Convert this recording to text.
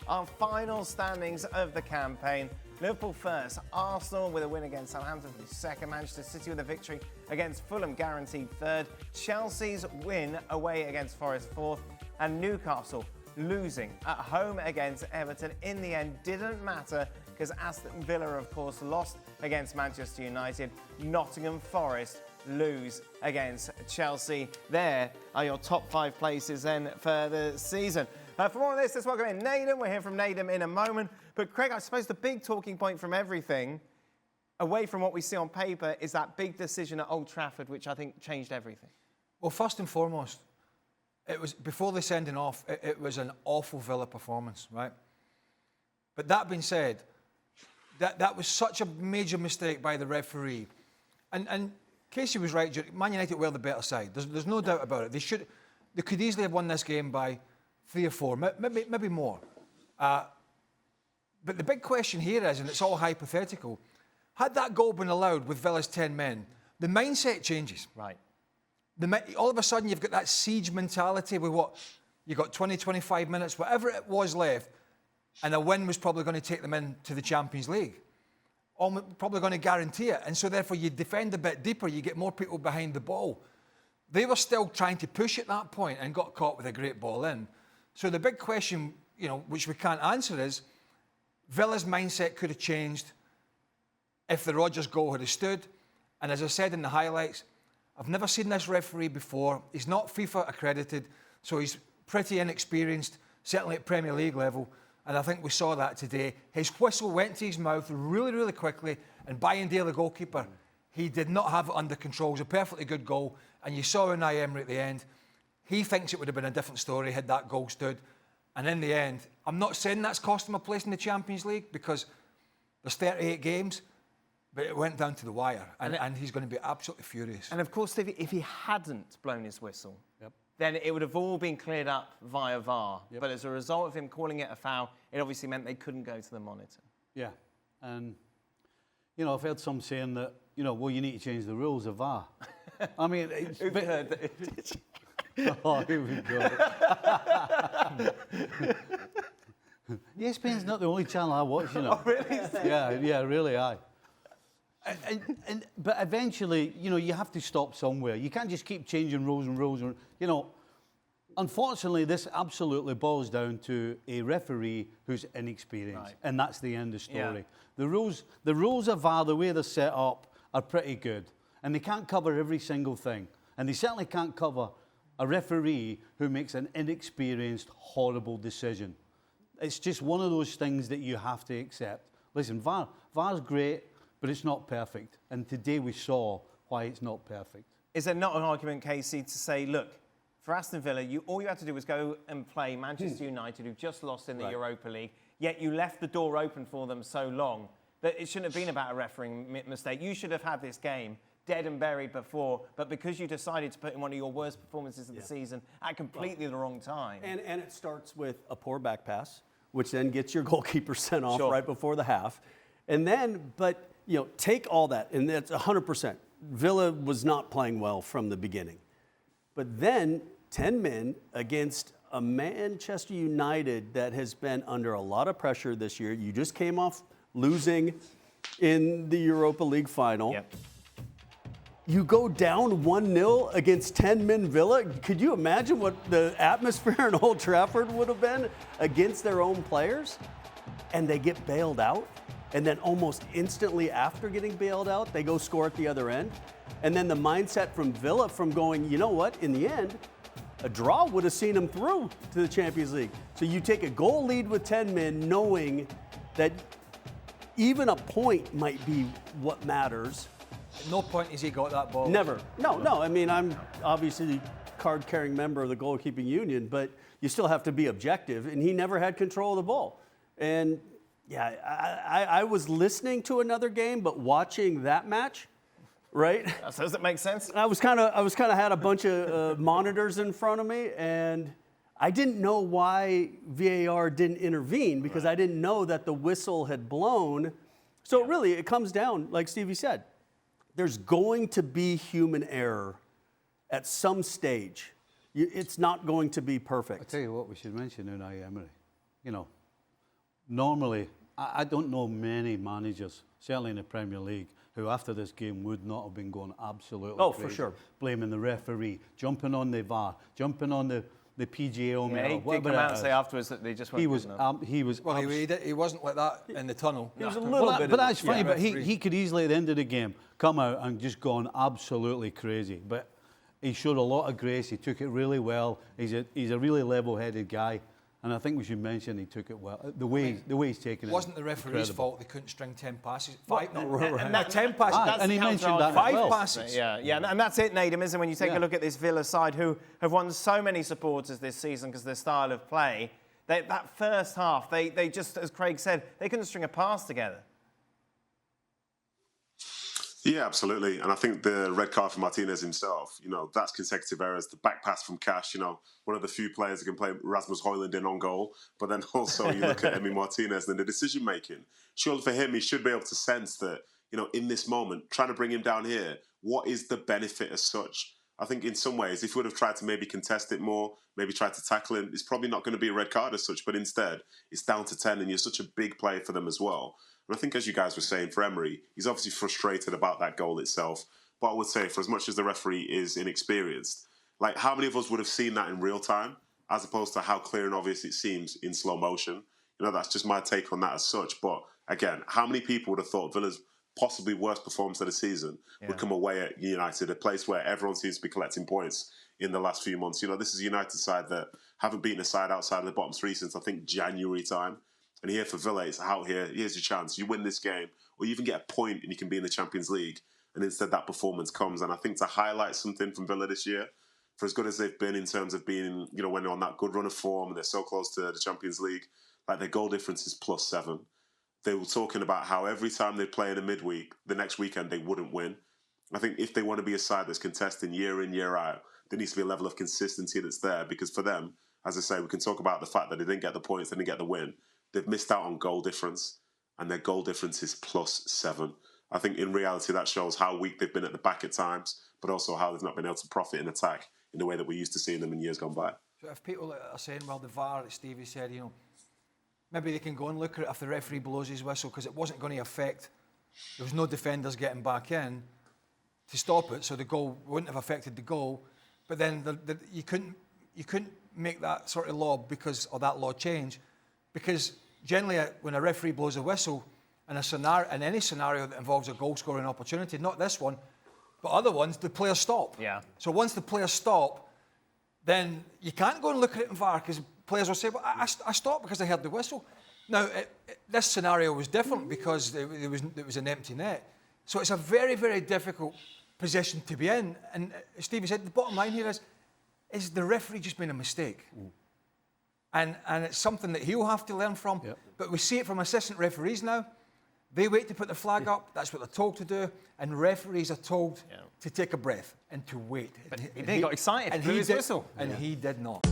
our final standings of the campaign. Liverpool first, Arsenal with a win against Southampton for second, Manchester City with a victory against Fulham guaranteed third, Chelsea's win away against Forest fourth, and Newcastle losing at home against Everton. In the end, didn't matter because Aston Villa, of course, lost against Manchester United. Nottingham Forest lose against Chelsea. There are your top 5 places then for the season. For more on this, let's welcome in Naden. We'll hear from Naden in a moment. But Craig, I suppose the big talking point from everything, away from what we see on paper, is that big decision at Old Trafford, which I think changed everything. Well, first and foremost, it was before the sending off, it was an awful Villa performance, right? But that being said, that was such a major mistake by the referee. And Casey was right, Man United were the better side. There's no doubt about it. They could easily have won this game by 3 or 4, maybe more. But the big question here is, and it's all hypothetical, had that goal been allowed with Villa's 10 men, the mindset changes. Right. All of a sudden, you've got that siege mentality with what? You've got 20, 25 minutes, whatever it was left, and a win was probably going to take them into the Champions League. Probably going to guarantee it. And so, therefore, you defend a bit deeper, you get more people behind the ball. They were still trying to push at that point and got caught with a great ball in. So the big question, which we can't answer is, Villa's mindset could have changed if the Rodgers goal had stood. And as I said in the highlights, I've never seen this referee before. He's not FIFA accredited, so he's pretty inexperienced, certainly at Premier League level. And I think we saw that today. His whistle went to his mouth really, really quickly. And Bayandale, the goalkeeper, he did not have it under control. It was a perfectly good goal. And you saw Unai Emery at the end. He thinks it would have been a different story had that goal stood. And in the end, I'm not saying that's cost him a place in the Champions League because there's 38 games, but it went down to the wire. And he's going to be absolutely furious. And of course, if he hadn't blown his whistle, then it would have all been cleared up via VAR. But as a result of him calling it a foul, it obviously meant they couldn't go to the monitor. Yeah. And, I've heard some saying that, well, you need to change the rules of VAR. I mean, it's... Who've heard that? Oh, here we go. ESPN's not the only channel I watch, Oh, really? Yeah, really, but eventually, you have to stop somewhere. You can't just keep changing rules and rules. Unfortunately, this absolutely boils down to a referee who's inexperienced, right. And that's the end of the story. Yeah. The rules of VAR, the way they're set up, are pretty good, and they can't cover every single thing, and they certainly can't cover a referee who makes an inexperienced, horrible decision. It's just one of those things that you have to accept. Listen, VAR's great, but it's not perfect. And today we saw why it's not perfect. Is there not an argument, Casey, to say, look, for Aston Villa, all you had to do was go and play Manchester United, who just lost in the Europa League, yet you left the door open for them so long that it shouldn't have been about a refereeing mistake. You should have had this game dead and buried before, but because you decided to put in one of your worst performances of the season at completely the wrong time. And it starts with a poor back pass, which then gets your goalkeeper sent off right before the half. And then, take all that, and that's 100%. Villa was not playing well from the beginning. But then, 10 men against a Manchester United that has been under a lot of pressure this year. You just came off losing in the Europa League final. Yep. You go down 1-0 against 10-men Villa. Could you imagine what the atmosphere in Old Trafford would have been against their own players? And they get bailed out. And then almost instantly after getting bailed out, they go score at the other end. And then the mindset from Villa from going, you know what, in the end, a draw would have seen them through to the Champions League. So you take a goal lead with 10 men knowing that even a point might be what matters. At no point has he got that ball. Never. No. I mean, I'm obviously a card-carrying member of the goalkeeping union, but you still have to be objective, and he never had control of the ball. And, I was listening to another game, but watching that match, right? Does it make sense? I was kind of had a bunch of monitors in front of me, and I didn't know why VAR didn't intervene because I didn't know that the whistle had blown. So really, it comes down, like Stevie said, there's going to be human error at some stage. It's not going to be perfect. I'll tell you what, we should mention Unai Emery. normally, I don't know many managers, certainly in the Premier League, who after this game would not have been going absolutely crazy. For sure. Blaming the referee, jumping on the VAR, jumping on the PGA Yeah, he did come out and say afterwards that they just weren't good enough. Well, he wasn't like that in the tunnel. He was a little bit. But that's fine. But he could easily at the end of the game come out and just gone absolutely crazy. But he showed a lot of grace. He took it really well. He's a really level-headed guy. And I think we should mention he took it well. The way he's taken it. It wasn't the referee's incredible. fault they couldn't string 10 passes. 5, no, and that 10 passes. And he mentioned that as 5 well. passes. Yeah, and that's it, Nadim, isn't it? When you take a look at this Villa side who have won so many supporters this season because of their style of play, that first half, they just, as Craig said, they couldn't string a pass together. Yeah, absolutely. And I think the red card for Martinez himself, that's consecutive errors. The back pass from Cash, one of the few players who can play Rasmus Højlund in on goal. But then also you look at Emre Martinez and the decision making. Surely for him, he should be able to sense that, in this moment, trying to bring him down here, what is the benefit as such? I think in some ways, if he would have tried to maybe contest it more, maybe tried to tackle him, it's probably not going to be a red card as such. But instead, it's down to 10 and you're such a big player for them as well. And I think, as you guys were saying, for Emery, he's obviously frustrated about that goal itself. But I would say, for as much as the referee is inexperienced, like how many of us would have seen that in real time, as opposed to how clear and obvious it seems in slow motion? That's just my take on that as such. But again, how many people would have thought Villa's possibly worst performance of the season would come away at United, a place where everyone seems to be collecting points in the last few months? This is a United side that haven't beaten a side outside of the bottom 3 since, I think, January time. And here for Villa, it's out here. Here's your chance. You win this game, or you even get a point and you can be in the Champions League. And instead that performance comes. And I think to highlight something from Villa this year, for as good as they've been in terms of being, when they're on that good run of form and they're so close to the Champions League, like their goal difference is +7. They were talking about how every time they play in a midweek, the next weekend they wouldn't win. I think if they want to be a side that's contesting year in, year out, there needs to be a level of consistency that's there. Because for them, as I say, we can talk about the fact that they didn't get the points, they didn't get the win. They've missed out on goal difference, and their goal difference is +7. I think in reality that shows how weak they've been at the back at times, but also how they've not been able to profit in attack in the way that we're used to seeing them in years gone by. So if people are saying, well, the VAR, that Stevie said, maybe they can go and look at it if the referee blows his whistle because it wasn't going to affect, there was no defenders getting back in to stop it, so the goal wouldn't have affected the goal. But then you couldn't make that sort of law that law change because generally when a referee blows a whistle in any scenario that involves a goal scoring opportunity, not this one, but other ones, the players stop. Yeah. So once the players stop, then you can't go and look at it in VAR because players will say, well, I stopped because I heard the whistle. Now, this scenario was different because it was an empty net. So it's a very, very difficult position to be in. And Stevie said, the bottom line here is the referee just made a mistake. And it's something that he'll have to learn from. Yep. But we see it from assistant referees now. They wait to put the flag up. That's what they're told to do. And referees are told to take a breath and to wait. But he got excited. And he did not.